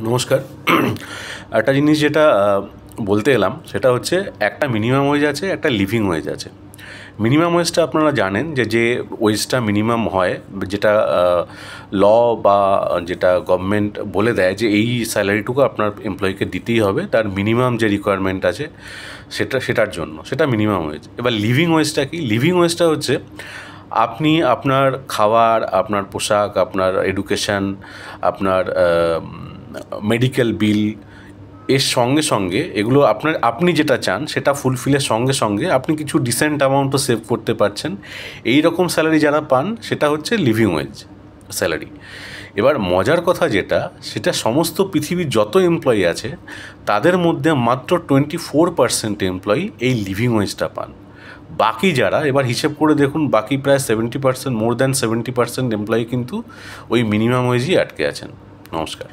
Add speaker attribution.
Speaker 1: নমস্কার। একটা জিনিস যেটা বলতে এলাম সেটা হচ্ছে একটা মিনিমাম ওয়েজ আছে, একটা লিভিং ওয়েজ আছে। মিনিমাম ওয়েজটা আপনারা জানেন যে ওয়েজটা মিনিমাম হয়, যেটা ল বা যেটা গভর্নমেন্ট বলে দেয় যে এই স্যালারিটুকু আপনার এমপ্লয়িকে দিতেই হবে, তার মিনিমাম যে রিকোয়ারমেন্ট আছে সেটার জন্য, সেটা মিনিমাম ওয়েজ। এবার লিভিং ওয়েজটা কি? লিভিং ওয়েজটা হচ্ছে আপনি আপনার খাবার, আপনার পোশাক, আপনার এডুকেশান, আপনার মেডিকেল বিল, এর সঙ্গে সঙ্গে এগুলো আপনি যেটা চান সেটা ফুলফিলের সঙ্গে সঙ্গে আপনি কিছু ডিসেন্ট অ্যামাউন্টও সেভ করতে পারছেন। এই রকম স্যালারি যারা পান সেটা হচ্ছে লিভিং ওয়েজ স্যালারি। এবার মজার কথা যেটা, সেটা সমস্ত পৃথিবীর যত এমপ্লয়ি আছে তাদের মধ্যে মাত্র 24% এমপ্লয়ি এই লিভিং ওয়েজটা পান। বাকি যারা, এবার হিসেব করে দেখুন, বাকি প্রায় 70%, মোর দ্যান 70% এমপ্লয়ি কিন্তু ওই মিনিমাম ওয়েজই আটকে আছেন। নমস্কার।